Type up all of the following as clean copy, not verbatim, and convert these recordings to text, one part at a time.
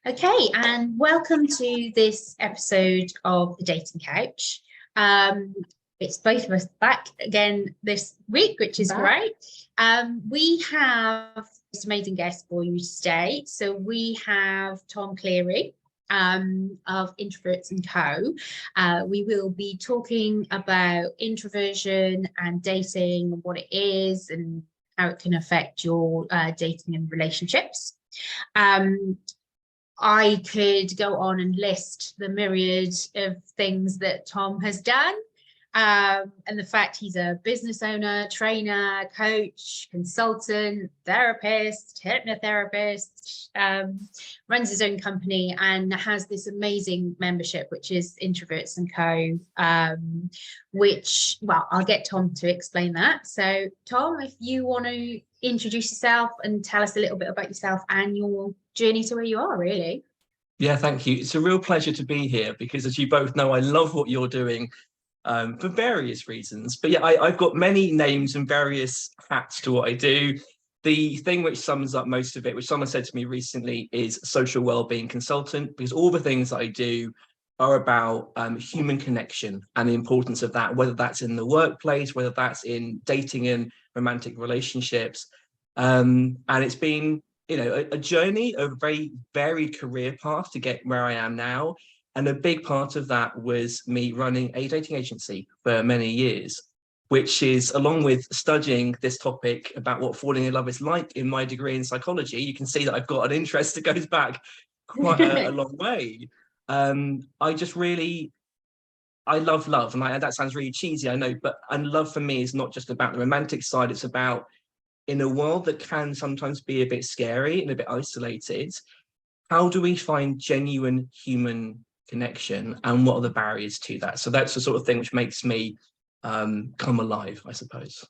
Okay, and welcome to this episode of the Dating Couch. It's both of us back again this week, which is great. We have this amazing guest for you today. So we have Tom Cleary of Introverts and Co. We will be talking about introversion and dating, and what it is and how it can affect your dating and relationships. I could go on and list the myriad of things that Tom has done, and the fact he's a business owner, trainer, coach, consultant, therapist, hypnotherapist, runs his own company and has this amazing membership, which is Introverts and Co, which, well, I'll get Tom to explain that. So, Tom, if you want to introduce yourself and tell us a little bit about yourself and your journey to where you are, really. Yeah, thank you. It's a real pleasure to be here because, as you both know, I love what you're doing for various reasons. But yeah, I've got many names and various hats to what I do. The thing which sums up most of it, which someone said to me recently, is social wellbeing consultant, because all the things that I do are about human connection and the importance of that, whether that's in the workplace, whether that's in dating and romantic relationships. And it's been, a journey, a very varied career path to get where I am now. And a big part of that was me running a dating agency for many years, which is, along with studying this topic about what falling in love is like in my degree in psychology, you can see that I've got an interest that goes back quite a long way. I love love, and that sounds really cheesy, I know, and love for me is not just about the romantic side. It's about, in a world that can sometimes be a bit scary and a bit isolated, how do we find genuine human connection, and what are the barriers to that? So that's the sort of thing which makes me come alive, I suppose.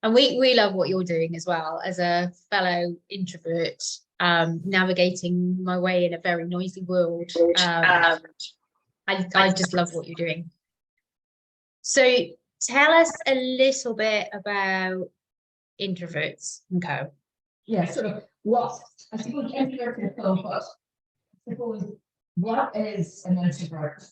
And we love what you're doing as well, as a fellow introvert, navigating my way in a very noisy world. I just love what you're doing. So tell us a little bit about Introverts and Co. Yeah, so what I suppose Introverts and Co, but I suppose what is an introvert?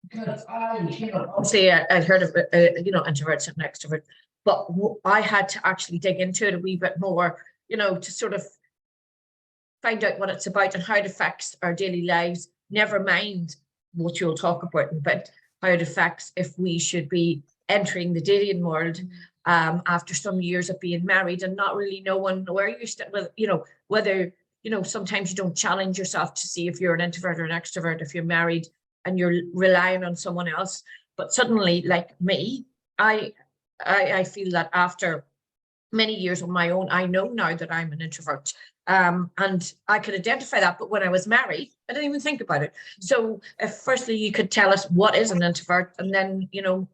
Because obviously I'd heard of introverts and extroverts, but I had to actually dig into it a wee bit more, to sort of find out what it's about and how it affects our daily lives. Never mind what you'll talk about, but how it affects if we should be entering the dating world after some years of being married and not really knowing where you stand, whether sometimes you don't challenge yourself to see if you're an introvert or an extrovert if you're married and you're relying on someone else. But suddenly, like me, I feel that after many years on my own, I know now that I'm an introvert, and I could identify that. But when I was married, I didn't even think about it. So if firstly you could tell us what is an introvert, and then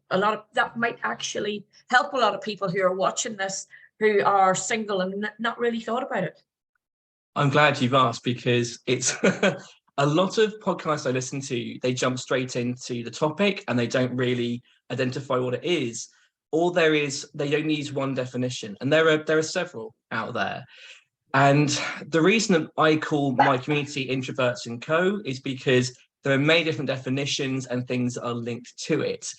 a lot of that might actually help a lot of people who are watching this who are single and not really thought about it. I'm glad you've asked, because it's a lot of podcasts I listen to, they jump straight into the topic and they don't really identify what it is. All there is, they only use one definition, and there are several out there. And the reason that I call my community Introverts and Co is because there are many different definitions and things that are linked to it.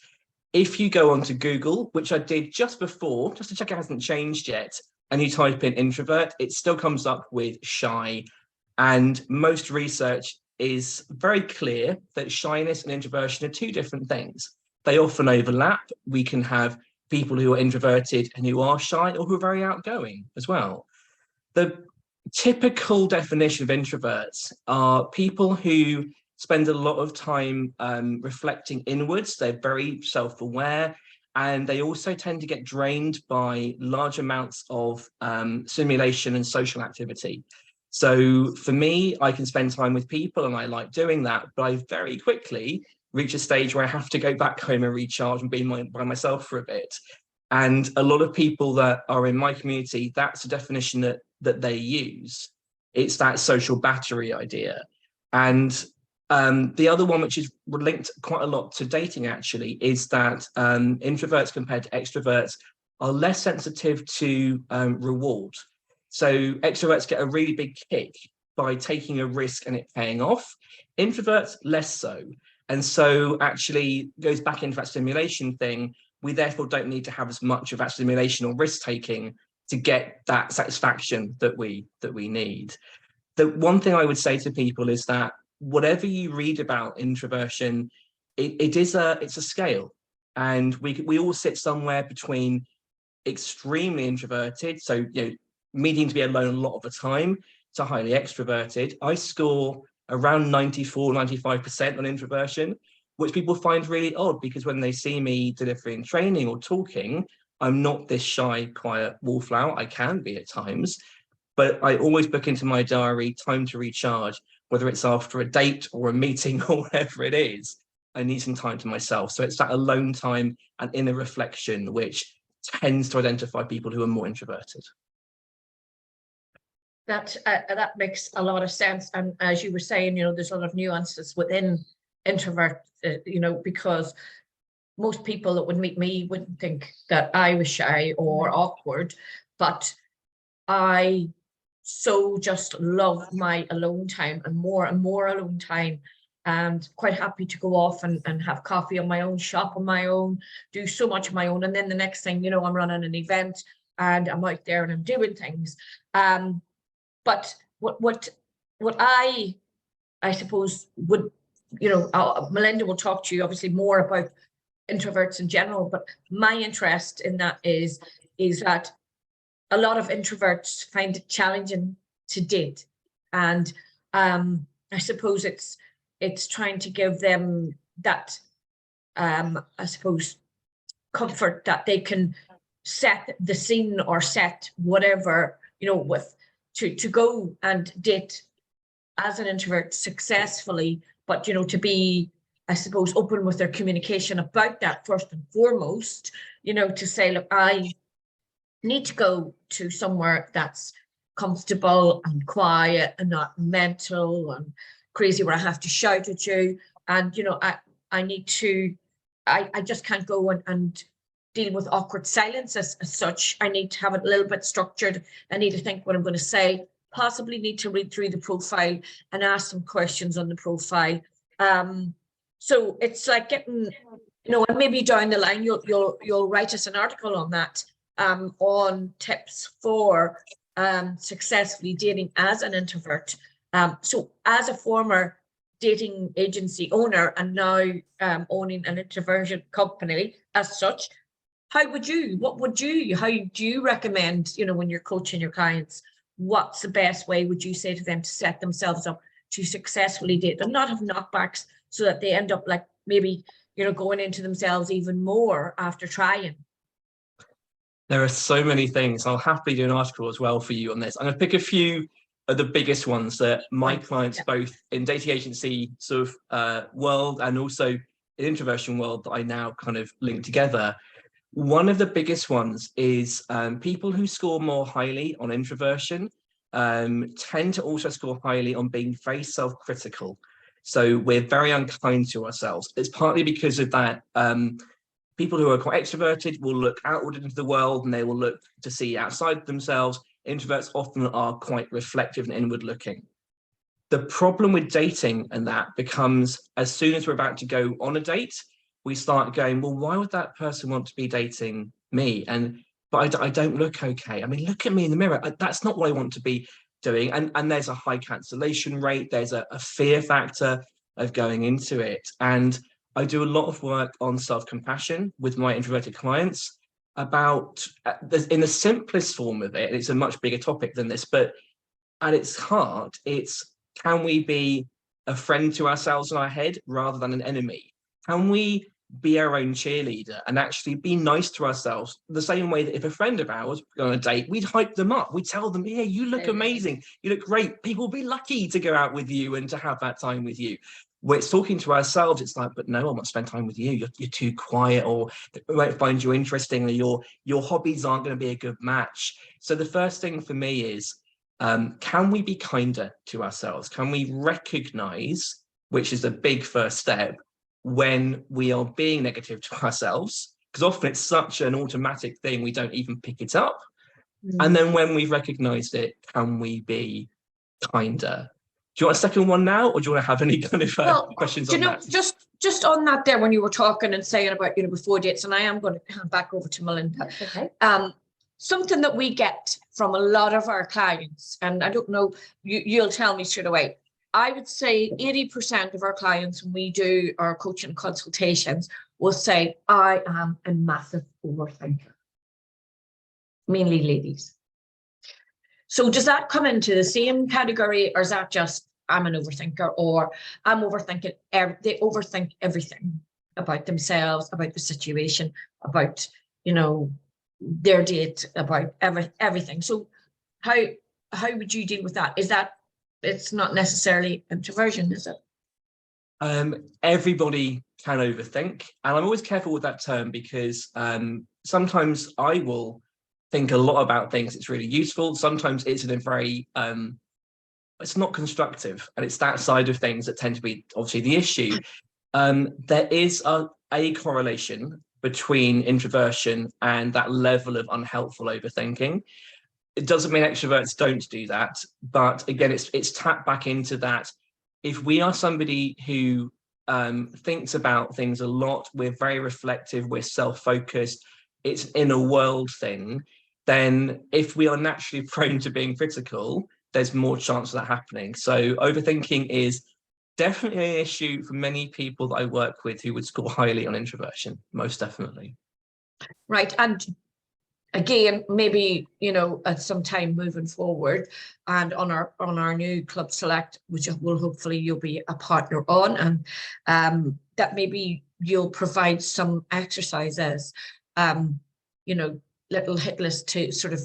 If you go onto Google, which I did just before, just to check it hasn't changed yet, and you type in introvert, it still comes up with shy. And most research is very clear that shyness and introversion are two different things. They often overlap. We can have people who are introverted and who are shy, or who are very outgoing as well. The typical definition of introverts are people who spend a lot of time reflecting inwards. They're very self-aware, and they also tend to get drained by large amounts of stimulation and social activity. So for me, I can spend time with people and I like doing that, but I very quickly reach a stage where I have to go back home and recharge and be by myself for a bit. And a lot of people that are in my community, that's the definition that they use. It's that social battery idea. And the other one, which is linked quite a lot to dating actually, is that introverts compared to extroverts are less sensitive to reward. So extroverts get a really big kick by taking a risk and it paying off. Introverts, less so. And so actually goes back into that stimulation thing. We therefore don't need to have as much of that stimulation or risk taking to get that satisfaction that we need. The one thing I would say to people is that whatever you read about introversion, it's a scale, and we all sit somewhere between extremely introverted, so needing to be alone a lot of the time, to highly extroverted. I score around 94-95% on introversion, which people find really odd, because when they see me delivering training or talking, I'm not this shy, quiet wallflower. I can be at times, but I always book into my diary time to recharge, whether it's after a date or a meeting or whatever it is. I need some time to myself. So it's that alone time and inner reflection, which tends to identify people who are more introverted. That makes a lot of sense. And as you were saying, there's a lot of nuances within introvert, because most people that would meet me wouldn't think that I was shy or awkward, but I so just love my alone time and more alone time, and quite happy to go off and have coffee on my own, shop on my own, do so much on my own. And then the next thing, I'm running an event and I'm out there and I'm doing things. But what I suppose would, Melinda will talk to you obviously more about introverts in general, but my interest in that is that a lot of introverts find it challenging to date. And I suppose it's trying to give them that, I suppose, comfort that they can set the scene or set whatever, with to go and date as an introvert successfully, but, to be, I suppose, open with their communication about that first and foremost, to say, look, I need to go to somewhere that's comfortable and quiet and not mental and crazy where I have to shout at you. And, I need to, I just can't go and deal with awkward silence as such. I need to have it a little bit structured. I need to think what I'm going to say, possibly need to read through the profile and ask some questions on the profile. So it's like getting, and maybe down the line, you'll write us an article on that, on tips for successfully dating as an introvert. So as a former dating agency owner and now owning an introversion company as such, how do you recommend, when you're coaching your clients, what's the best way would you say to them to set themselves up to successfully date and not have knockbacks, so that they end up like maybe, going into themselves even more after trying? There are so many things. I'll happily do an article as well for you on this. I'm going to pick a few of the biggest ones that my clients, both in dating agency sort of world and also in introversion world, that I now kind of link together. One of the biggest ones is people who score more highly on introversion tend to also score highly on being very self-critical. So we're very unkind to ourselves. It's partly because of that. People who are quite extroverted will look outward into the world and they will look to see outside themselves. Introverts often are quite reflective and inward looking. The problem with dating and that becomes, as soon as we're about to go on a date, we start going, well, why would that person want to be dating me? But I don't look okay. I mean, look at me in the mirror. That's not what I want to be doing. And there's a high cancellation rate. There's a fear factor of going into it. And I do a lot of work on self-compassion with my introverted clients about, in the simplest form of it, it's a much bigger topic than this, but at its heart, it's, can we be a friend to ourselves in our head rather than an enemy? Can we be our own cheerleader and actually be nice to ourselves the same way that if a friend of ours were on a date, we'd hype them up. We'd tell them, yeah, you look amazing. You look great. People will be lucky to go out with you and to have that time with you. When it's talking to ourselves, it's like, but no, I want to spend time with you. You're too quiet, or we won't find you interesting, or your hobbies aren't going to be a good match. So the first thing for me is, can we be kinder to ourselves? Can we recognize, which is a big first step, when we are being negative to ourselves? Because often it's such an automatic thing, we don't even pick it up. And then when we've recognized it, can we be kinder. Do you want a second one now, or do you want to have any kind of questions on that? Just on that there, when you were talking and saying about, before dates, and I am going to hand back over to Melinda. Okay. Something that we get from a lot of our clients, and I don't know, you'll tell me straight away. I would say 80% of our clients, when we do our coaching consultations, will say, I am a massive overthinker. Mainly ladies. So does that come into the same category, or is that just I'm an overthinker, or I'm overthinking? They overthink everything about themselves, about the situation, about, their date, about everything. So how would you deal with that? Is that, it's not necessarily introversion, is it? Everybody can overthink, and I'm always careful with that term, because sometimes I will think a lot about things. It's really useful. Sometimes it's in a very it's not constructive, and it's that side of things that tend to be obviously the issue. There is a correlation between introversion and that level of unhelpful overthinking. It doesn't mean extroverts don't do that, but again, it's tapped back into that. If we are somebody who thinks about things a lot, we're very reflective, we're self-focused, it's in a world thing, then if we are naturally prone to being critical, there's more chance of that happening. So overthinking is definitely an issue for many people that I work with who would score highly on introversion, most definitely. Right. And again, maybe, at some time moving forward, and on our new Club Select, which will hopefully you'll be a partner on, and that maybe you'll provide some exercises, little hit list to sort of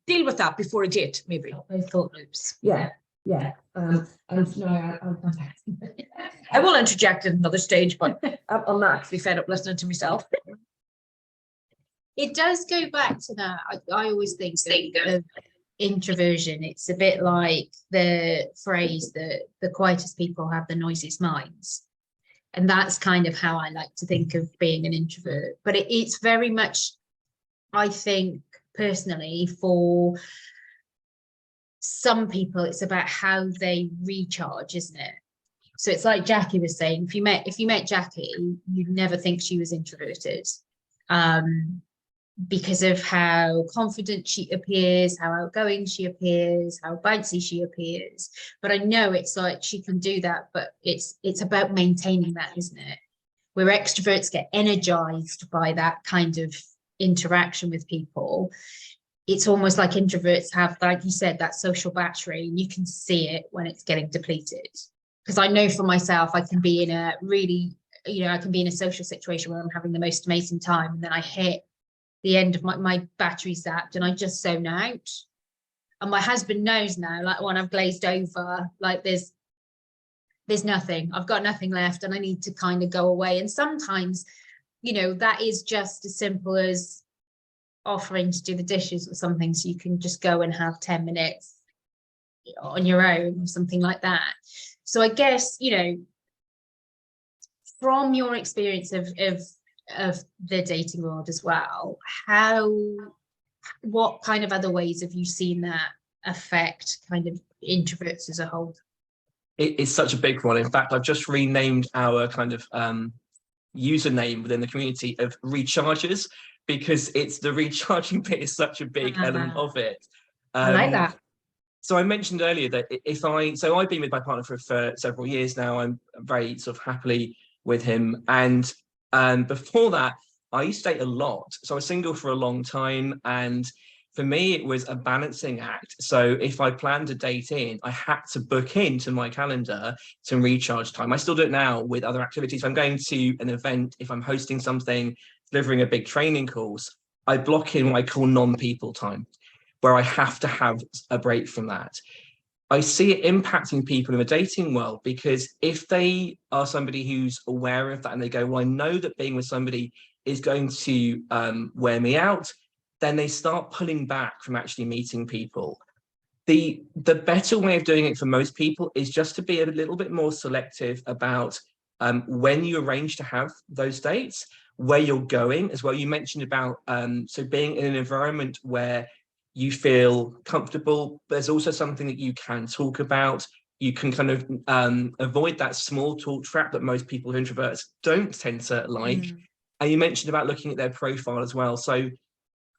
deal with that before a date, maybe. Thought loops. Yeah. And no, I will interject at another stage, but I'm not actually fed up listening to myself. It does go back to that. I always think of introversion. It's a bit like the phrase that the quietest people have the noisiest minds. And that's kind of how I like to think of being an introvert. But it's very much, I think, personally, for some people, it's about how they recharge, isn't it? So it's like Jackie was saying, if you met Jackie, you'd never think she was introverted, because of how confident she appears, how outgoing she appears, how bouncy she appears. But I know it's like she can do that, but it's about maintaining that, isn't it? Where extroverts get energized by that kind of interaction with people. It's almost like introverts have, like you said, that social battery, and you can see it when it's getting depleted. Because I know for myself, I can be in a really, I can be in a social situation where I'm having the most amazing time, and then I hit the end of my battery zapped, and I just zone out. And my husband knows now, like when I've glazed over, like there's nothing, I've got nothing left, and I need to kind of go away. And sometimes, that is just as simple as offering to do the dishes or something, so you can just go and have 10 minutes on your own or something like that. So I guess, from your experience of the dating world as well, what kind of other ways have you seen that affect kind of introverts as a whole? It's such a big one. In fact, I've just renamed our kind of username within the community of rechargers, because it's the recharging bit is such a big element of it. I like that. So I mentioned earlier that I've been with my partner for several years now. I'm very sort of happily with him. And before that, I used to date a lot. So I was single for a long time. And for me, it was a balancing act. So if I planned a date in, I had to book into my calendar some recharge time. I still do it now with other activities. If I'm going to an event, if I'm hosting something, delivering a big training course, I block in what I call non-people time, where I have to have a break from that. I see it impacting people in the dating world, because if they are somebody who's aware of that and they go, well, I know that being with somebody is going to wear me out, then they start pulling back from actually meeting people. The better way of doing it for most people is just to be a little bit more selective about when you arrange to have those dates, where you're going as well. You mentioned about so being in an environment where you feel comfortable. There's also something that you can talk about. You can kind of avoid that small talk trap that most people who are introverts don't tend to like. And you mentioned about looking at their profile as well. So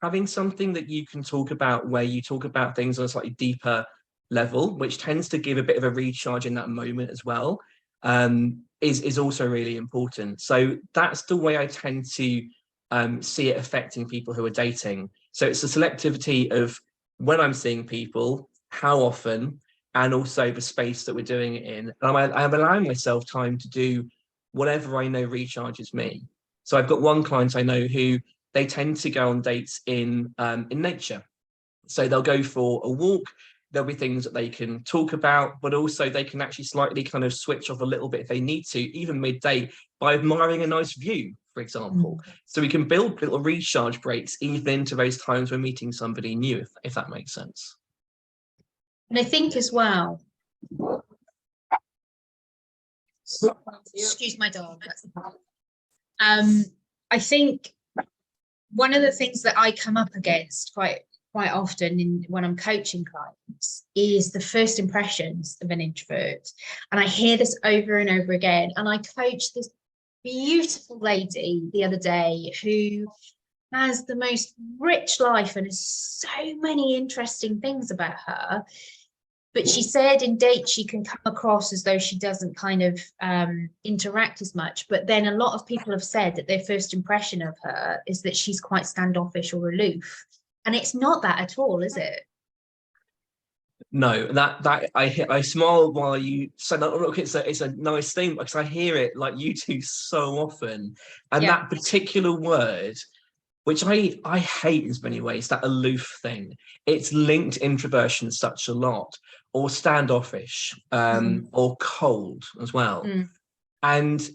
having something that you can talk about where you talk about things on a slightly deeper level, which tends to give a bit of a recharge in that moment as well, is also really important. So that's the way I tend to see it affecting people who are dating. So it's the selectivity of when I'm seeing people, how often, and also the space that we're doing it in. And I'm allowing myself time to do whatever I know recharges me. So I've got one client I know who they tend to go on dates in nature. So they'll go for a walk. There'll be things that they can talk about, but also they can actually slightly kind of switch off a little bit if they need to, even midday, by admiring a nice view, for example. So we can build little recharge breaks even into those times we're meeting somebody new, if that makes sense. And I think as well, excuse my dog. I think one of the things that I come up against quite often when I'm coaching clients is the first impressions of an introvert. And I hear this over and over again. And I coached this beautiful lady the other day who has the most rich life and has so many interesting things about her. But she said in dates she can come across as though she doesn't kind of interact as much. But then a lot of people have said that their first impression of her is that she's quite standoffish or aloof. And it's not that at all, is it? No, that I smile while you say that. Look, it's a nice thing because I hear it like you do so often. And that particular word, which I hate in many ways, that aloof thing, it's linked introversion such a lot, or standoffish, or cold as well. And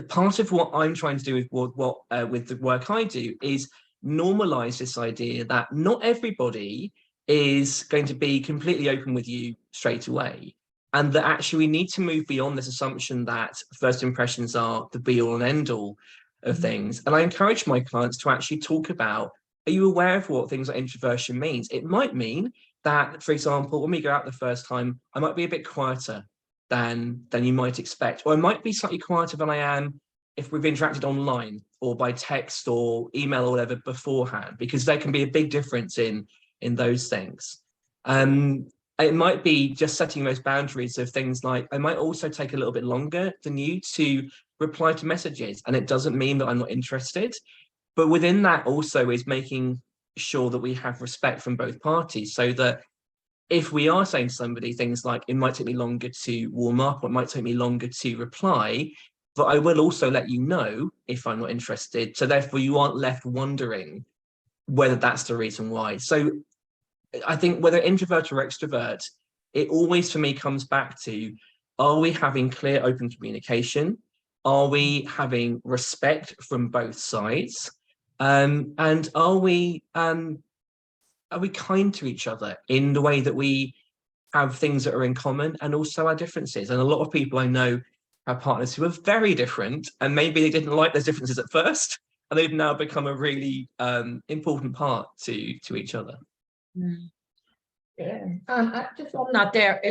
part of what I'm trying to do with the work I do is normalize this idea that not everybody is going to be completely open with you straight away. And that actually we need to move beyond this assumption that first impressions are the be all and end all of things. And I encourage my clients to actually talk about, are you aware of what things like introversion means? It might mean that, for example, when we go out the first time, I might be a bit quieter than you might expect, or I might be slightly quieter than I am if we've interacted online or by text or email or whatever beforehand, because there can be a big difference in those things. It might be just setting those boundaries of things like, I might also take a little bit longer than you to reply to messages. And it doesn't mean that I'm not interested, but within that also is making sure that we have respect from both parties, so that if we are saying to somebody things like, it might take me longer to warm up, or it might take me longer to reply, but I will also let you know if I'm not interested. So therefore you aren't left wondering whether that's the reason why. So I think whether introvert or extrovert, it always for me comes back to, are we having clear, open communication? Are we having respect from both sides? And are we kind to each other in the way that we have things that are in common and also our differences? And a lot of people I know have partners who are very different, and maybe they didn't like those differences at first, and they've now become a really important part to each other. Yeah, just on that there,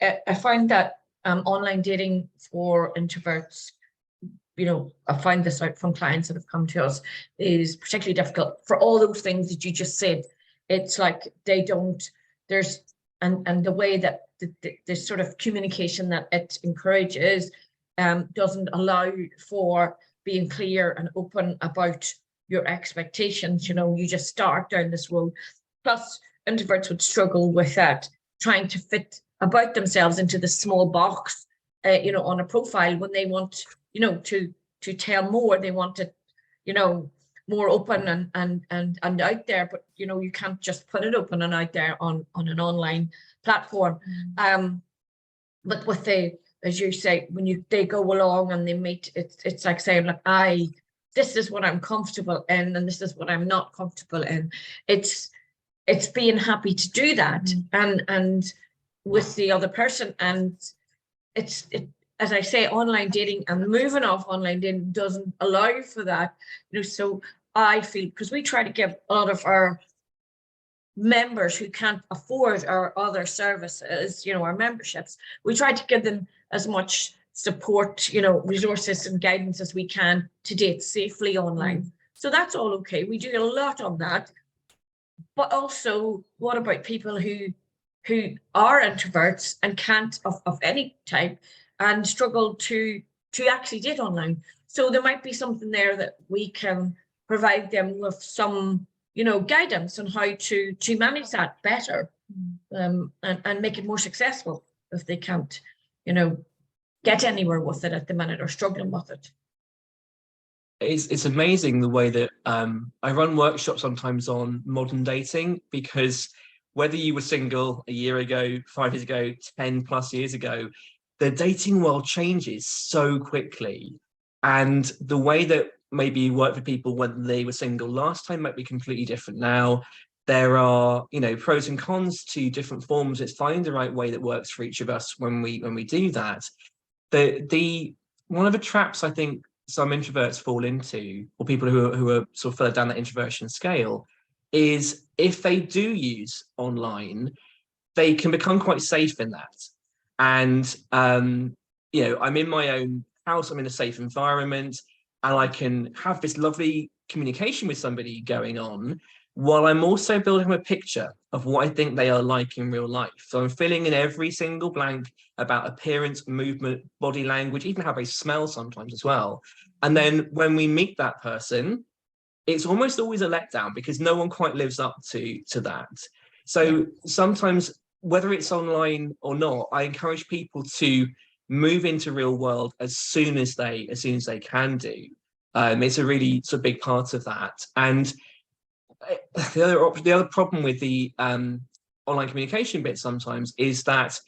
I find that online dating for introverts, you know, I find this out from clients that have come to us, is particularly difficult for all those things that you just said. It's like they don't, there's, and the way that the sort of communication that it encourages doesn't allow for being clear and open about your expectations. You know, you just start down this road. Plus, introverts would struggle with that, trying to fit about themselves into the small box, you know, on a profile when they want, you know, to tell more. They want it, you know, more open and out there, but you know, you can't just put it open and out there on an online platform. But with the, as you say, when they go along and they meet, it's like saying, like, this is what I'm comfortable in and this is what I'm not comfortable in. It's being happy to do that and with the other person. And it's as I say, online dating and moving off online dating doesn't allow for that, you know. So I feel, because we try to give a lot of our members who can't afford our other services, you know, our memberships, we try to give them as much support, you know, resources and guidance as we can to date safely online. So that's all okay. We do a lot on that. But also, what about people who are introverts and can't of any type and struggle to actually date online? So there might be something there that we can provide them with some, you know, guidance on how to manage that better, and make it more successful if they can't, you know, get anywhere with it at the minute or struggling with it. It's amazing the way that I run workshops sometimes on modern dating, because whether you were single a year ago, 5 years ago, 10 plus years ago, the dating world changes so quickly. And the way that maybe you worked for people when they were single last time might be completely different now. There are, you know, pros and cons to different forms. It's finding the right way that works for each of us when we do that. The one of the traps I think some introverts fall into, or people who are sort of further down that introversion scale, is if they do use online, they can become quite safe in that. And you know, I'm in my own house, I'm in a safe environment, and I can have this lovely communication with somebody going on while I'm also building a picture of what I think they are like in real life. So I'm filling in every single blank about appearance, movement, body language, even how they smell sometimes as well. And then when we meet that person, it's almost always a letdown because no one quite lives up to that. So sometimes, whether it's online or not, I encourage people to move into real world as soon as they can do. It's a really sort of big part of that. And the other problem with the online communication bit sometimes is that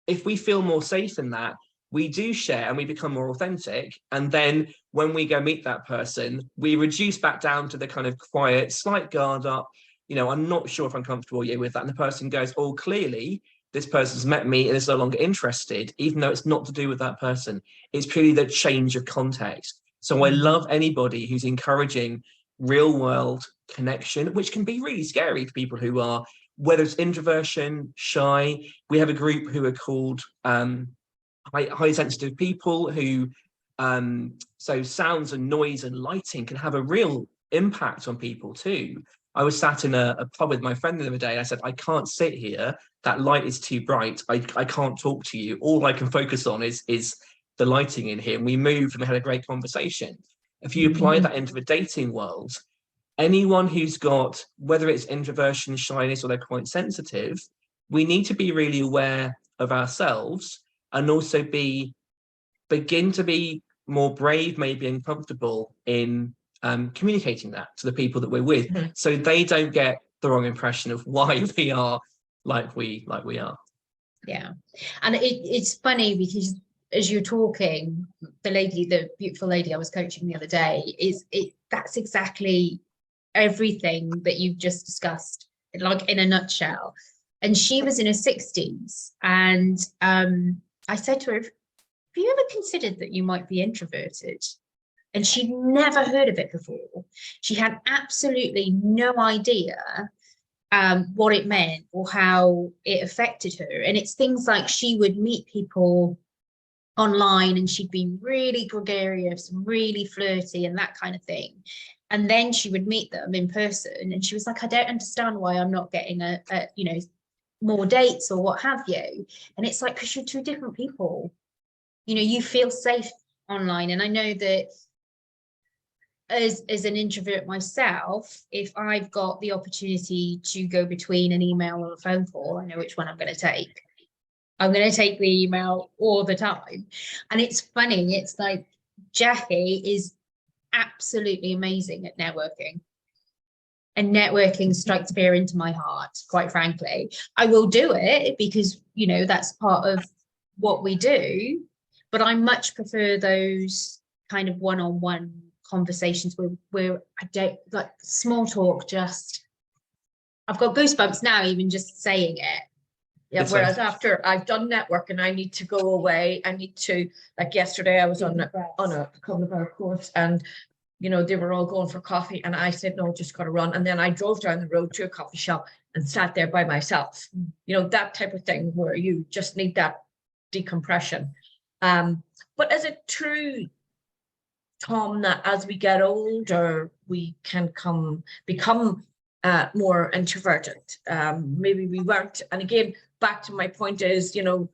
if we feel more safe in that, we do share and we become more authentic. And then when we go meet that person, we reduce back down to the kind of quiet, slight guard up, you know, I'm not sure if I'm comfortable yet with that. And the person goes, oh, clearly this person's met me and is no longer interested, even though it's not to do with that person. It's purely the change of context. So I love anybody who's encouraging real world connection, which can be really scary for people who are, whether it's introversion, shy. We have a group who are called high sensitive people who, so sounds and noise and lighting can have a real impact on people too. I was sat in a pub with my friend the other day. I said, I can't sit here. That light is too bright. I can't talk to you. All I can focus on is the lighting in here. And we moved and we had a great conversation. If you apply that into the dating world, anyone who's got, whether it's introversion, shyness, or they're quite sensitive, we need to be really aware of ourselves and also begin to be more brave, maybe, and comfortable in communicating that to the people that we're with, so they don't get the wrong impression of why we are like we are. Yeah, and it's funny because as you're talking, the beautiful lady I was coaching the other day, that's exactly everything that you've just discussed, like in a nutshell. And she was in her 60s, and I said to her, have you ever considered that you might be introverted? And she'd never heard of it before. She had absolutely no idea what it meant or how it affected her. And it's things like she would meet people online and she'd be really gregarious and really flirty and that kind of thing. And then she would meet them in person and she was like, I don't understand why I'm not getting a more dates or what have you. And it's like, because you're two different people. You know, you feel safe online. And I know that as an introvert myself, if I've got the opportunity to go between an email or a phone call, I know which one I'm going to take. I'm going to take the email all the time. And it's funny, it's like Jackie is absolutely amazing at networking. And networking strikes fear into my heart, quite frankly. I will do it because, you know, that's part of what we do. But I much prefer those kind of one-on-one conversations where I don't like small talk. Just I've got goosebumps now, even just saying it. Yeah. It's whereas after I've done network and I need to go away, I need to, like yesterday, I was on a couple of hour course and you know, they were all going for coffee and I said, no, just got to run. And then I drove down the road to a coffee shop and sat there by myself, you know, that type of thing where you just need that decompression. But is it true, Tom, that as we get older, we can become more introverted? Maybe we weren't. And again, back to my point is, you know,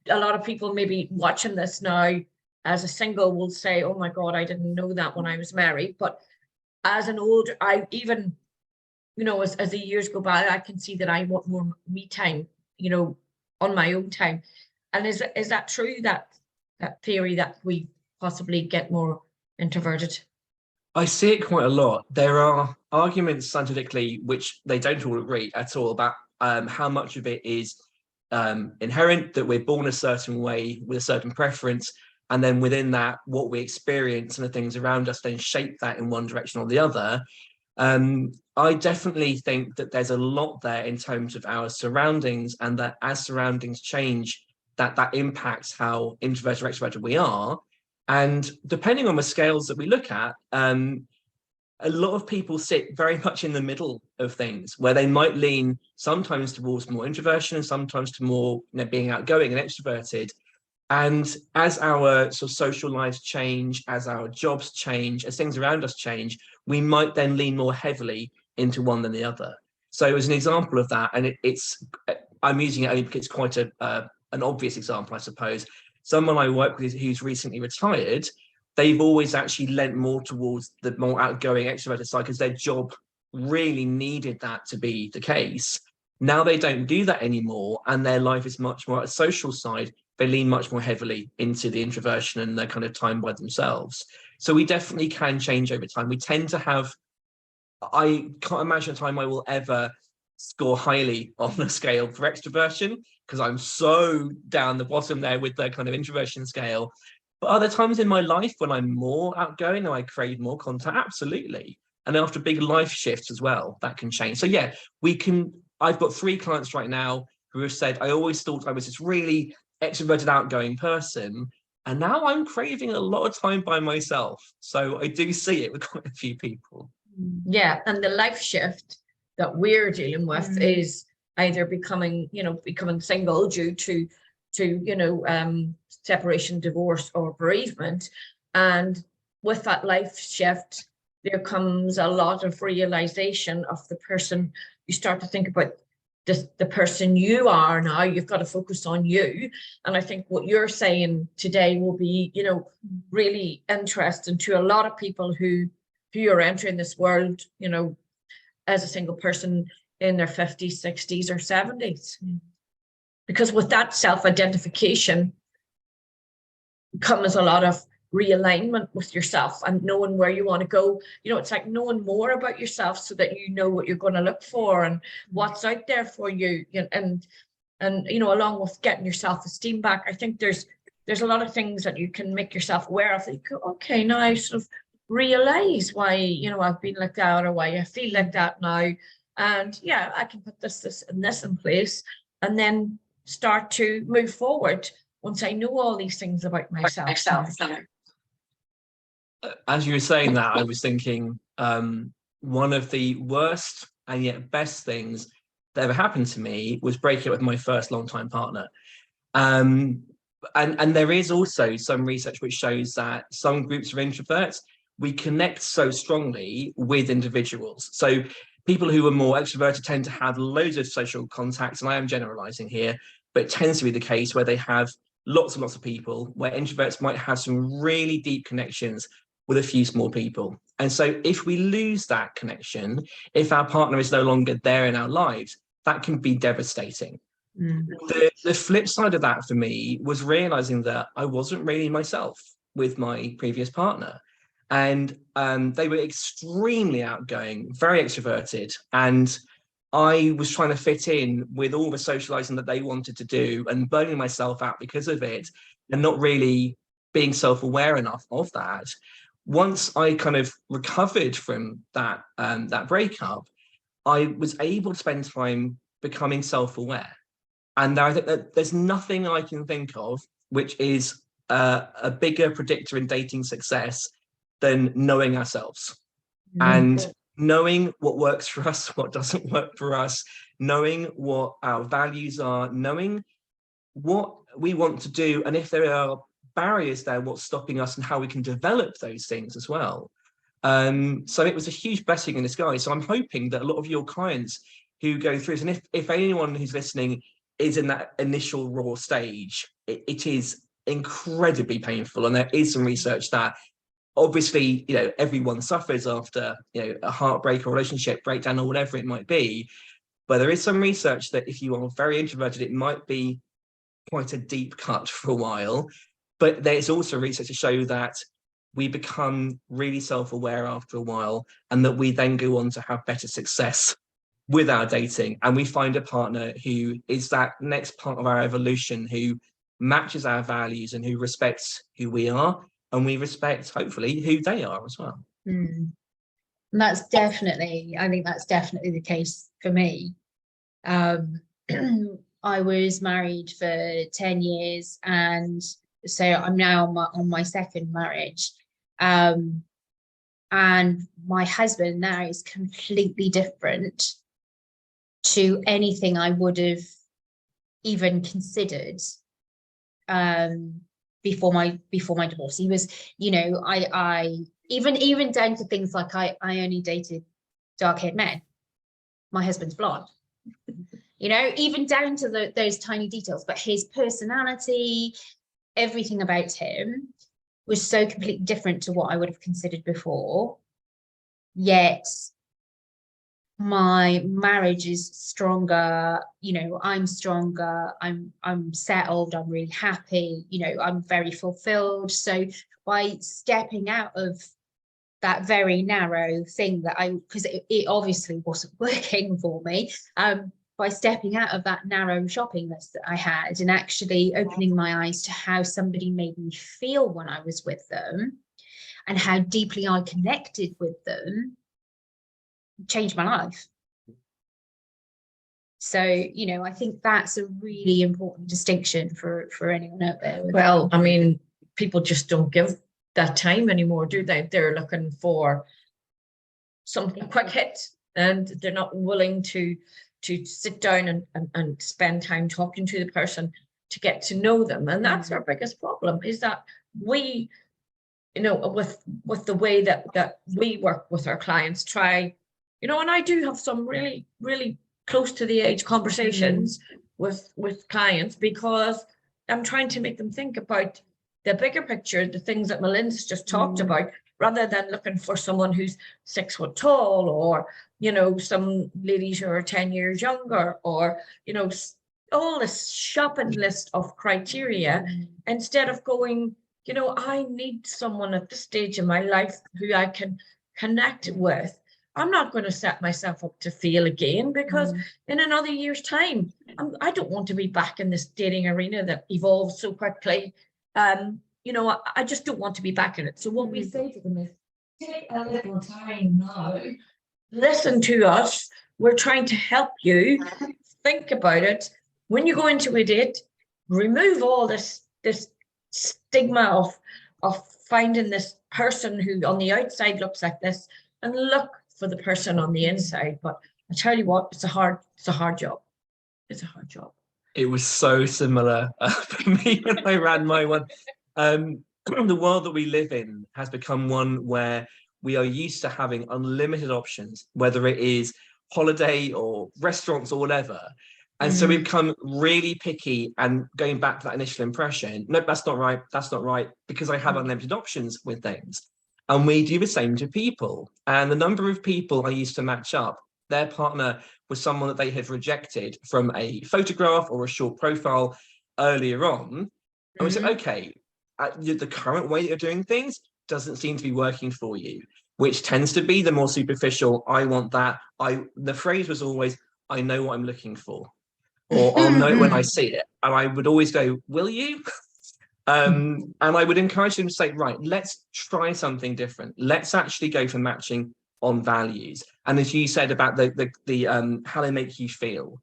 a lot of people maybe watching this now as a single will say, oh my God, I didn't know that when I was married. But as an older, I even, you know, as the years go by, I can see that I want more me time, you know, on my own time. And is that true, that theory that we possibly get more introverted? I see it quite a lot. There are arguments scientifically which they don't all agree at all about how much of it is inherent, that we're born a certain way with a certain preference, and then within that, what we experience and the things around us then shape that in one direction or the other. I definitely think that there's a lot there in terms of our surroundings, and that as surroundings change, that impacts how introverted or extroverted we are. And depending on the scales that we look at, a lot of people sit very much in the middle of things, where they might lean sometimes towards more introversion and sometimes to more, you know, being outgoing and extroverted. And as our sort of social lives change, as our jobs change, as things around us change, we might then lean more heavily into one than the other. So as an example of that, and I'm using it only because it's quite an obvious example, I suppose. Someone I work with who's recently retired, they've always actually lent more towards the more outgoing extroverted side because their job really needed that to be the case. Now they don't do that anymore, and their life is much more a social side. They lean much more heavily into the introversion and their kind of time by themselves. So we definitely can change over time. We tend to have, I can't imagine a time I will ever score highly on the scale for extroversion, because I'm so down the bottom there with the kind of introversion scale. But other times in my life when I'm more outgoing and I crave more contact, absolutely. And after big life shifts as well, that can change. So yeah, I've got 3 clients right now who have said, I always thought I was this really extroverted, outgoing person, and now I'm craving a lot of time by myself. So I do see it with quite a few people. Yeah, and the life shift that we're dealing with is either becoming single due to separation, divorce, or bereavement. And with that life shift, there comes a lot of realization of the person. You start to think about the person you are now. You've got to focus on you. And I think what you're saying today will be, you know, really interesting to a lot of people who are entering this world, you know, as a single person in their 50s, 60s, or 70s. Because with that self-identification comes a lot of realignment with yourself and knowing where you want to go. You know, it's like knowing more about yourself so that you know what you're going to look for and what's out there for you. And you know, along with getting your self-esteem back, I think there's a lot of things that you can make yourself aware of. That you go, okay, now I sort of realize why, you know, I've been like that, or why I feel like that now. And yeah, I can put this in place, and then start to move forward once I know all these things about myself. As you were saying that, I was thinking one of the worst and yet best things that ever happened to me was breaking up with my first longtime partner. And there is also some research which shows that some groups of introverts, we connect so strongly with individuals. So people who are more extroverted tend to have loads of social contacts, and I am generalizing here, but it tends to be the case where they have lots and lots of people, where introverts might have some really deep connections with a few small people. And so if we lose that connection, if our partner is no longer there in our lives, that can be devastating. The flip side of that for me was realizing that I wasn't really myself with my previous partner. And they were extremely outgoing, very extroverted. And I was trying to fit in with all the socializing that they wanted to do and burning myself out because of it, and not really being self-aware enough of that. Once I kind of recovered from that breakup, I was able to spend time becoming self-aware. And I think that there's nothing I can think of which is a bigger predictor in dating success than knowing ourselves and knowing what works for us, what doesn't work for us, knowing what our values are, knowing what we want to do, and if there are barriers there, what's stopping us and how we can develop those things as well. So it was a huge blessing in disguise. So I'm hoping that a lot of your clients who go through this, and if anyone who's listening is in that initial raw stage, it is incredibly painful. And there is some research that obviously, everyone suffers after, a heartbreak or relationship breakdown or whatever it might be. But there is some research that if you are very introverted, it might be quite a deep cut for a while. But there's also research to show that we become really self-aware after a while, and that we then go on to have better success with our dating, and we find a partner who is that next part of our evolution, who matches our values and who respects who we are, and we respect, hopefully, who they are as well. And I think that's definitely the case for me. I was married for 10 years, and so I'm now on my second marriage. And my husband now is completely different to anything I would have even considered before my divorce. He was, I even down to things like I only dated dark-haired men. My husband's blonde. Even down to those tiny details. But his personality, everything about him was so completely different to what I would have considered before. Yet my marriage is stronger. I'm stronger. I'm settled. I'm really happy. I'm very fulfilled. So by stepping out of that very narrow thing because it obviously wasn't working for me, by stepping out of that narrow shopping list that I had and actually opening my eyes to how somebody made me feel when I was with them and how deeply I connected with them, changed my life. So, I think that's a really important distinction for anyone out there. Well, I mean, people just don't give that time anymore, do they? They're looking for something quick hit, and they're not willing to sit down and spend time talking to the person to get to know them. And that's our biggest problem, is that we, with the way that we work with our clients, try, and I do have some really, really close to the age conversations with clients, because I'm trying to make them think about the bigger picture, the things that Melinda's just talked about, rather than looking for someone who's 6 foot tall, or some ladies who are 10 years younger, or all this shopping list of criteria, instead of going, I need someone at this stage in my life who I can connect with. I'm not going to set myself up to fail again, because in another year's time, I don't want to be back in this dating arena that evolves so quickly. I just don't want to be back in it. So what we say to them is, take a little time now, listen to us. We're trying to help you. Think about it. When you go into a date, remove all this stigma of finding this person who on the outside looks like this, and look for the person on the inside. But I tell you what, it's a hard job. It's a hard job. It was so similar for me when I ran my one. The world that we live in has become one where we are used to having unlimited options, whether it is holiday or restaurants or whatever. And so we've become really picky, and going back to that initial impression, no, that's not right, because I have unlimited options with things. And we do the same to people. And the number of people I used to match up, their partner was someone that they had rejected from a photograph or a short profile earlier on. And we said, okay, the current way that you're doing things doesn't seem to be working for you, which tends to be the more superficial. I want that. The phrase was always, I know what I'm looking for, or I'll know it when I see it. And I would always go, will you? And I would encourage them to say, right, let's try something different. Let's actually go for matching on values. And as you said about the how they make you feel.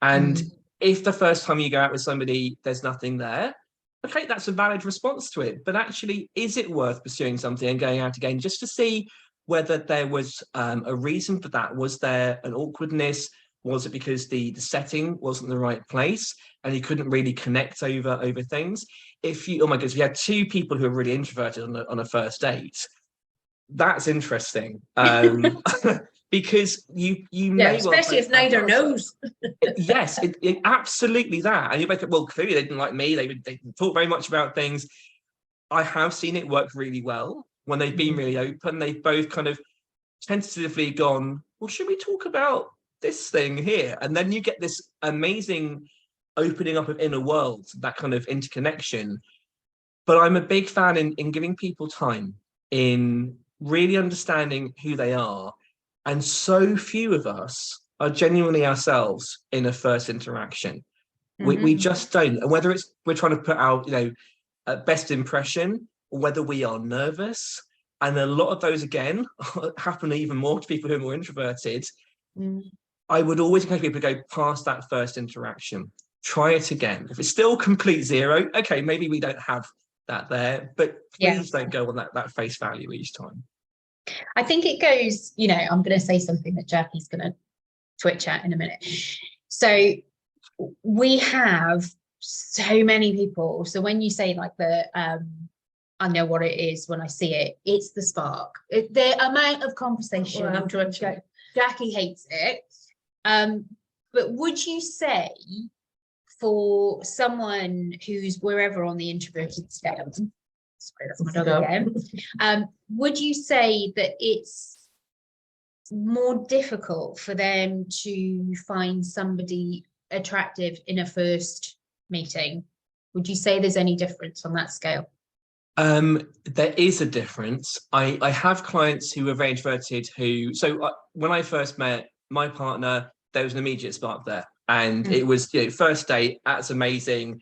And if the first time you go out with somebody, there's nothing there, okay, that's a valid response to it, but actually, is it worth pursuing something and going out again just to see whether there was a reason for that? Was there an awkwardness? Was it because the setting wasn't the right place and you couldn't really connect over things? If you, oh my goodness, we had two people who are really introverted on a first date. That's interesting. Because you may especially well if neither knows. yes, it absolutely that. And you're like, well, clearly they didn't like me. They talk very much about things. I have seen it work really well when they've been really open. They've both kind of tentatively gone, well, should we talk about this thing here? And then you get this amazing opening up of inner worlds, that kind of interconnection. But I'm a big fan in giving people time, in really understanding who they are. And so few of us are genuinely ourselves in a first interaction. We just don't. And whether it's we're trying to put out, best impression, or whether we are nervous, and a lot of those again happen even more to people who are more introverted. I would always encourage people to go past that first interaction. Try it again. If it's still complete zero, okay, maybe we don't have that there, but please don't go on that face value each time. I think it goes, I'm going to say something that Jackie's going to twitch at in a minute. So we have so many people. So when you say like I know what it is when I see it, it's the spark. The amount of conversation. Well, Jackie hates it. But would you say for someone who's wherever on the introverted scale, sorry, that's my dog again, would you say that it's more difficult for them to find somebody attractive in a first meeting? Would you say there's any difference on that scale? There is a difference. I have clients who are very introverted when I first met my partner, there was an immediate spark there. And it was, first date, that's amazing.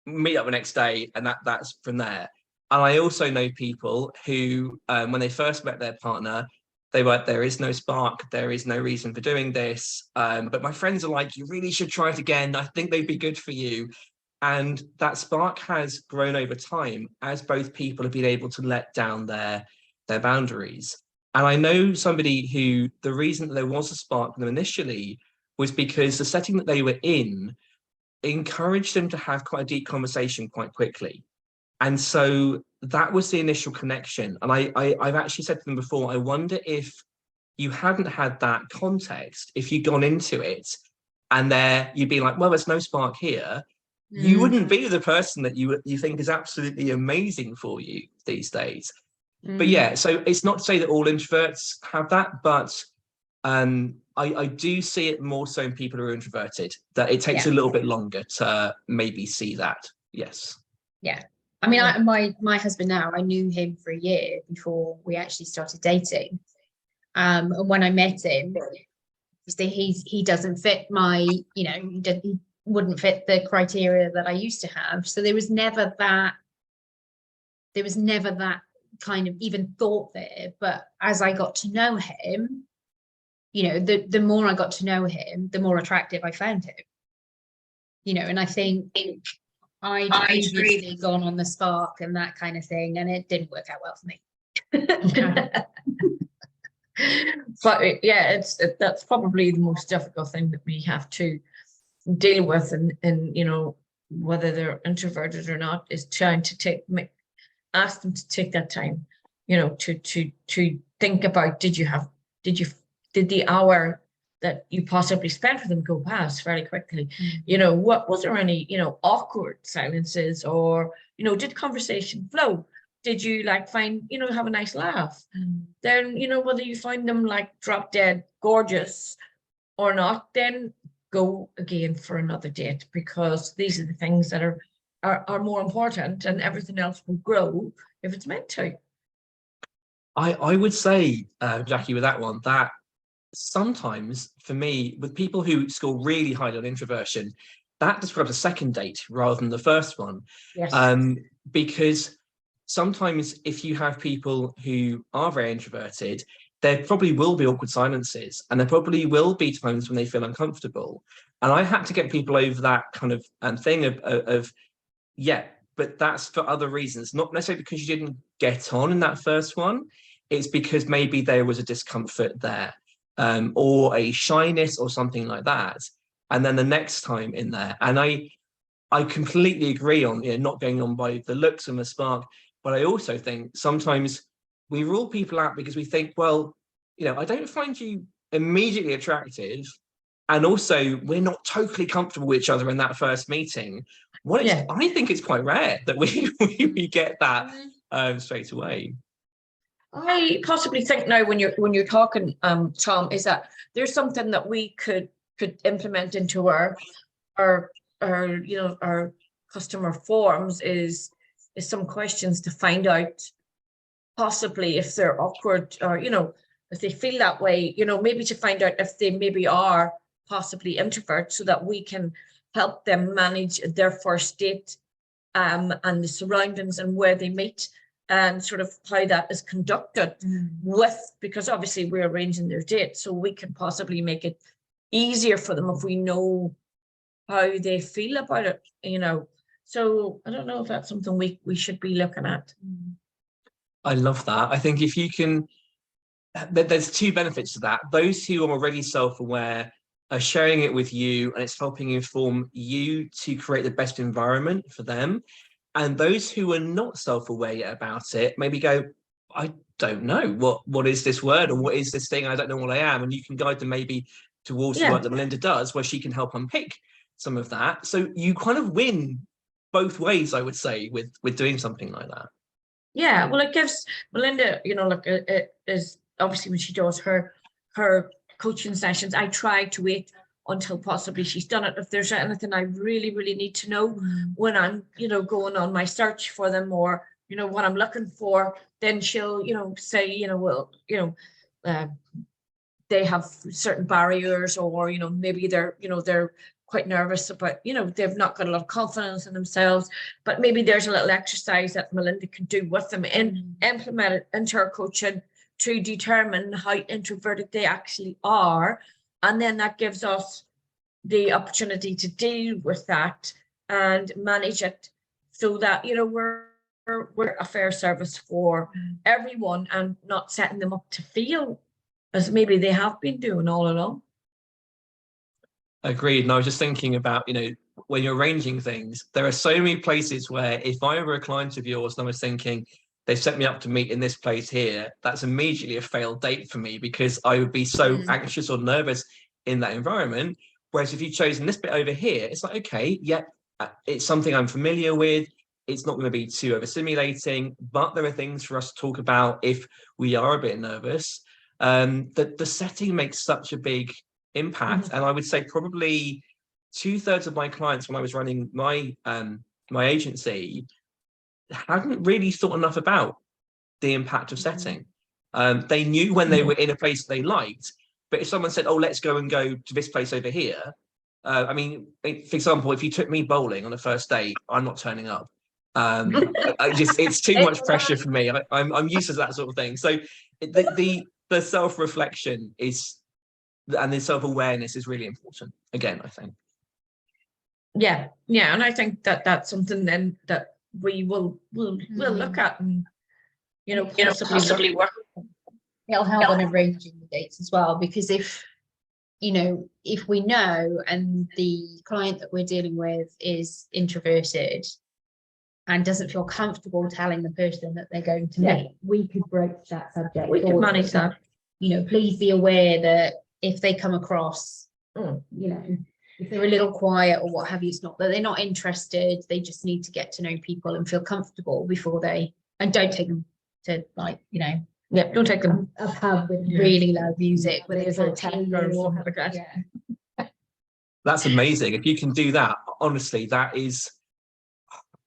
Meet up the next day, and that's from there. And I also know people who, when they first met their partner, they were like, there is no spark, there is no reason for doing this. But my friends are like, you really should try it again. I think they'd be good for you. And that spark has grown over time as both people have been able to let down their boundaries. And I know somebody who, the reason that there was a spark for them initially was because the setting that they were in encouraged them to have quite a deep conversation quite quickly. And so that was the initial connection. And I've actually said to them before, I wonder if you hadn't had that context, if you'd gone into it and you'd be like, well, there's no spark here. You wouldn't be the person that you think is absolutely amazing for you these days. But yeah, so it's not to say that all introverts have that, but I do see it more so in people who are introverted, that it takes a little bit longer to maybe see that. Yes. Yeah. I mean, my husband now, I knew him for a year before we actually started dating. And when I met him, he doesn't fit my, he wouldn't fit the criteria that I used to have. So there was never that kind of even thought there. But as I got to know him, the more I got to know him, the more attractive I found him. And I think I'd previously gone on the spark and that kind of thing, and it didn't work out well for me. But that's probably the most difficult thing that we have to deal with, and whether they're introverted or not, is trying to ask them to take that time, to think about, did the hour that you possibly spent with them go past very quickly? What was there any, awkward silences, or, did conversation flow? Did you find, have a nice laugh? Then, whether you find them drop dead gorgeous or not, then go again for another date, because these are the things that are more important, and everything else will grow if it's meant to. I would say, Jackie, with that one, that sometimes for me, with people who score really highly on introversion, that describes a second date rather than the first one. Yes. Because sometimes if you have people who are very introverted, there probably will be awkward silences, and there probably will be times when they feel uncomfortable. And I had to get people over that kind of thing of but that's for other reasons, not necessarily because you didn't get on in that first one. It's because maybe there was a discomfort there, or a shyness or something like that. And then the next time in there, and I completely agree on, not going on by the looks and the spark, but I also think sometimes we rule people out because we think, well, I don't find you immediately attractive, and also we're not totally comfortable with each other in that first meeting. I think it's quite rare that we get that straight away. I possibly think now when you're talking, Tom, is that there's something that we could implement into our customer forms is some questions to find out possibly if they're awkward, or if they feel that way, maybe to find out if they maybe are possibly introverts, so that we can help them manage their first date, and the surroundings and where they meet, and sort of how that is conducted because obviously we're arranging their date, so we can possibly make it easier for them if we know how they feel about it, So I don't know if that's something we should be looking at. I love that. I think if you can, there's two benefits to that. Those who are already self-aware are sharing it with you, and it's helping inform you to create the best environment for them. And those who are not self-aware yet about it maybe go, I don't know what is this word, or what is this thing? I don't know what I am. And you can guide them maybe towards the work that Melinda does, where she can help unpick some of that. So you kind of win both ways, I would say, with doing something like that. Yeah, well, it gives Melinda, it is obviously when she does her coaching sessions, I try to wait until possibly she's done it. If there's anything I really, really need to know when I'm, going on my search for them, or, what I'm looking for, then she'll, say, they have certain barriers, or, maybe they're quite nervous about, they've not got a lot of confidence in themselves, but maybe there's a little exercise that Melinda can do with them and implement it into her coaching to determine how introverted they actually are. And then that gives us the opportunity to deal with that and manage it, so that, we're a fair service for everyone, and not setting them up to feel as maybe they have been doing all along. Agreed. And I was just thinking about, when you're arranging things, there are so many places where if I were a client of yours and I was thinking, they've set me up to meet in this place here, that's immediately a failed date for me, because I would be so anxious or nervous in that environment. Whereas if you've chosen this bit over here, it's like, okay, it's something I'm familiar with. It's not going to be too overstimulating, but there are things for us to talk about if we are a bit nervous. The setting makes such a big impact. And I would say probably 2/3 of my clients, when I was running my agency, hadn't really thought enough about the impact of setting. They knew when they were in a place they liked, but if someone said, oh, let's go to this place over here, for example, if you took me bowling on a first date, I'm not turning up. It's too much pressure for me. I'm used to that sort of thing. So the self-reflection and the self-awareness is really important, again, I think. Yeah, and I think that's something then that we will look at, and possibly work. It'll help on arranging the dates as well, because if we know, and the client that we're dealing with is introverted and doesn't feel comfortable telling the person that they're going to meet, we could broach that subject. We could manage that. Please be aware that if they come across, if they're a little quiet or what have you, it's not that they're not interested. They just need to get to know people and feel comfortable before and don't take them to don't take them a pub with really loud music where there's a That's amazing. If you can do that, honestly, that is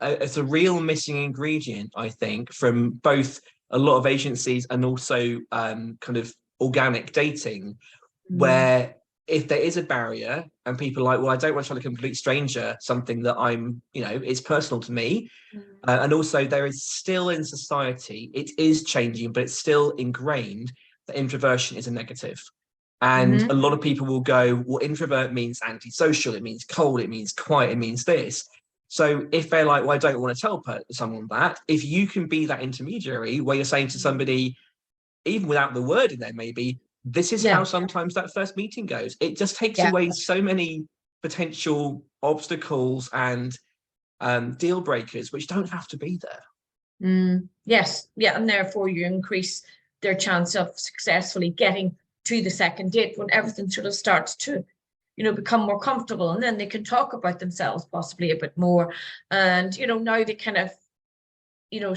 it's a real missing ingredient, I think, from both a lot of agencies and also kind of organic dating, where if there is a barrier and people are like, well, I don't want to tell a complete stranger something that I'm, it's personal to me. And also there is still in society, it is changing, but it's still ingrained that introversion is a negative. And a lot of people will go, well, introvert means antisocial, it means cold, it means quiet, it means this. So if they're like, well, I don't want to tell someone that, if you can be that intermediary where you're saying to somebody, even without the word in there, maybe, this is how sometimes that first meeting goes. It just takes away so many potential obstacles and deal breakers, which don't have to be there. Yes, yeah, and therefore you increase their chance of successfully getting to the second date when everything sort of starts to, become more comfortable, and then they can talk about themselves possibly a bit more. And, now they kind of,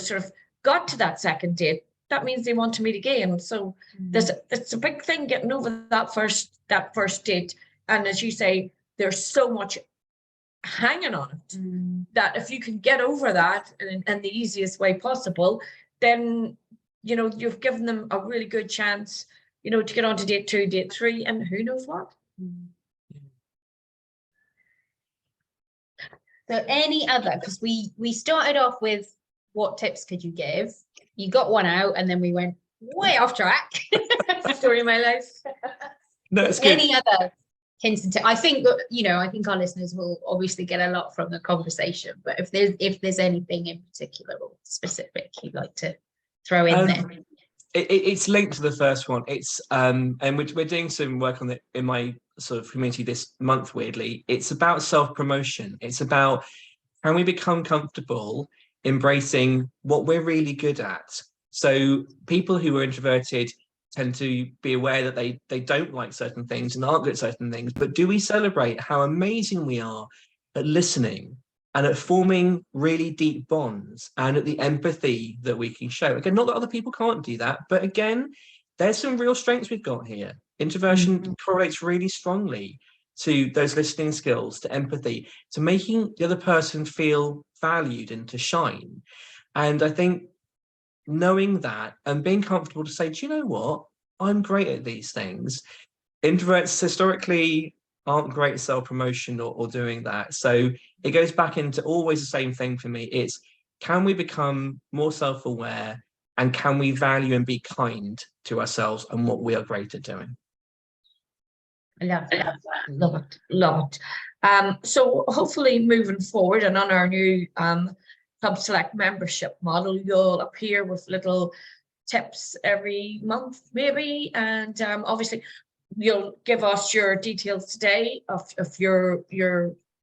sort of got to that second date. That means they want to meet again. So it's a big thing getting over that first date. And as you say, there's so much hanging on it that if you can get over that in the easiest way possible, then you've given them a really good chance to get on to date 2, date 3, and who knows what. So any other, because we started off with what tips could you give? You got one out and then we went way off track. Story of my life. No, it's good. Any other hints and tips? I think our listeners will obviously get a lot from the conversation, but if there's anything in particular or specific you'd like to throw in there. It's linked to the first one. It's and we're doing some work on it in my sort of community this month, weirdly. It's about self-promotion. It's about, can we become comfortable embracing what we're really good at? So people who are introverted tend to be aware that they don't like certain things and aren't good at certain things, but do we celebrate how amazing we are at listening and at forming really deep bonds and at the empathy that we can show? Again, not that other people can't do that, but again, there's some real strengths we've got here. Introversion correlates really strongly to those listening skills, to empathy, to making the other person feel valued and to shine. And I think knowing that and being comfortable to say, do you know what? I'm great at these things. Introverts historically aren't great at self-promotion or doing that. So it goes back into always the same thing for me. It's, can we become more self-aware, and can we value and be kind to ourselves and what we are great at doing? Love it. So hopefully moving forward and on our new Club Select membership model, you'll appear with little tips every month maybe, and obviously you'll give us your details today of your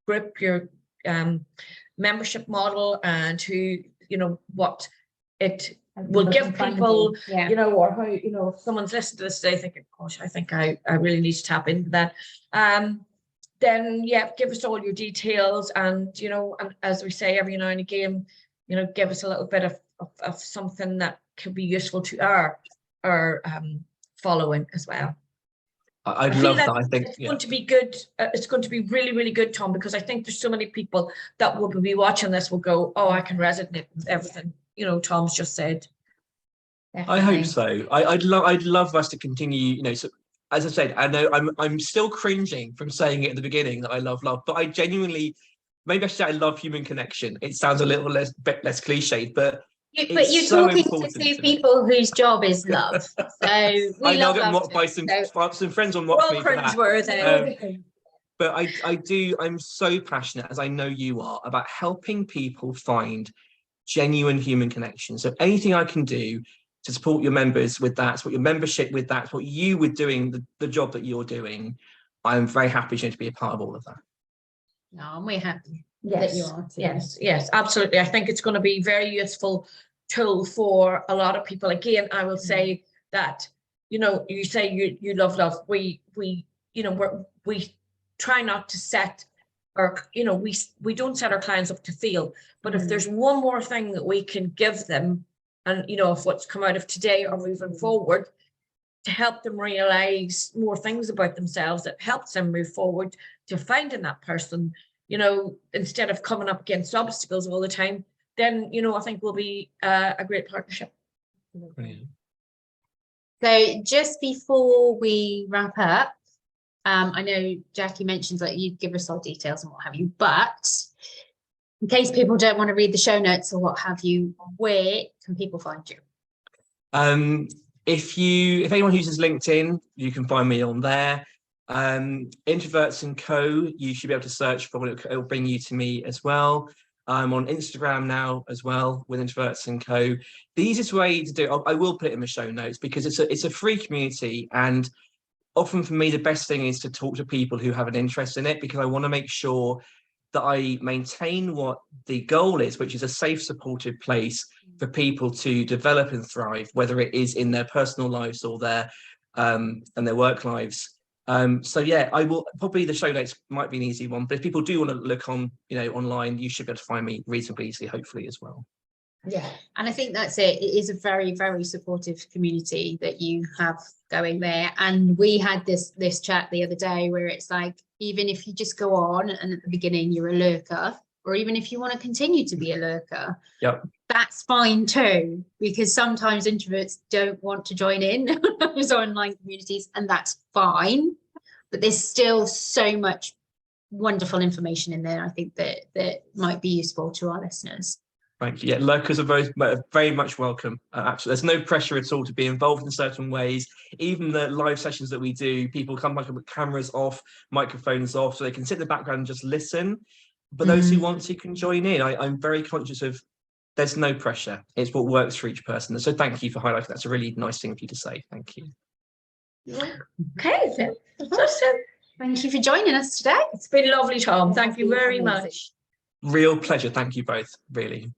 group, your membership model, and who, what it will give people, or how, if someone's listening to this today thinking, gosh, I think I really need to tap into that, then give us all your details, and and as we say every now and again, give us a little bit of something that could be useful to our following as well. I love that. I think it's going to be good. It's going to be really, really good, Tom, because I think there's so many people that will be watching this will go, oh, I can resonate with everything Tom's just said. Definitely. I hope so. I'd love us to continue. So as I said, I know I'm still cringing from saying it at the beginning that I love, but I genuinely, maybe I should say I love human connection. It sounds a little less cliched, but you're so talking to two people whose job is love. So I know I'll get mocked by some friends will mock me for that. But I'm so passionate, as I know you are, about helping people find genuine human connection. So anything I can do to support your members with that, support your membership with that, support you with doing the job that you're doing, I'm very happy to be a part of all of that. No, and we're happy that you are too. Yes, absolutely. I think it's going to be a very useful tool for a lot of people. Again, I will say that, you say you love. We try not to set our, we don't set our clients up to fail, but if there's one more thing that we can give them, and if what's come out of today or moving forward, to help them realize more things about themselves that helps them move forward to finding that person, instead of coming up against obstacles all the time, then I think we'll be a great partnership. Brilliant. So just before we wrap up, I know Jackie mentions that you'd give us all details and what have you, but in case people don't want to read the show notes or what have you, where can people find you? If anyone uses LinkedIn, you can find me on there. Introverts and Co, you should be able to search for it. It'll bring you to me as well. I'm on Instagram now as well with Introverts and Co. The easiest way to do it, I will put it in the show notes, because it's a free community, and often for me the best thing is to talk to people who have an interest in it, because I want to make sure that I maintain what the goal is, which is a safe, supportive place for people to develop and thrive, whether it is in their personal lives or their and their work lives. So yeah, I will probably, the show notes might be an easy one, but if people do want to look on, online, you should be able to find me reasonably easily, hopefully, as well. Yeah, and I think that's it. It is a very, very supportive community that you have going there. And we had this chat the other day where it's like, even if you just go on and at the beginning you're a lurker, or even if you want to continue to be a lurker, that's fine too, because sometimes introverts don't want to join in those online communities, and that's fine. But there's still so much wonderful information in there, I think, that might be useful to our listeners. Thank you. Yeah, lurkers are very much welcome. Absolutely, there's no pressure at all to be involved in certain ways. Even the live sessions that we do, people come back with cameras off, microphones off, so they can sit in the background and just listen. But those who want to can join in. I'm very conscious of there's no pressure. It's what works for each person. So thank you for highlighting. That's a really nice thing for you to say. Thank you. Okay, Thank you for joining us today. it's been lovely, Tom. Thank you very much. Real pleasure. Thank you both, really.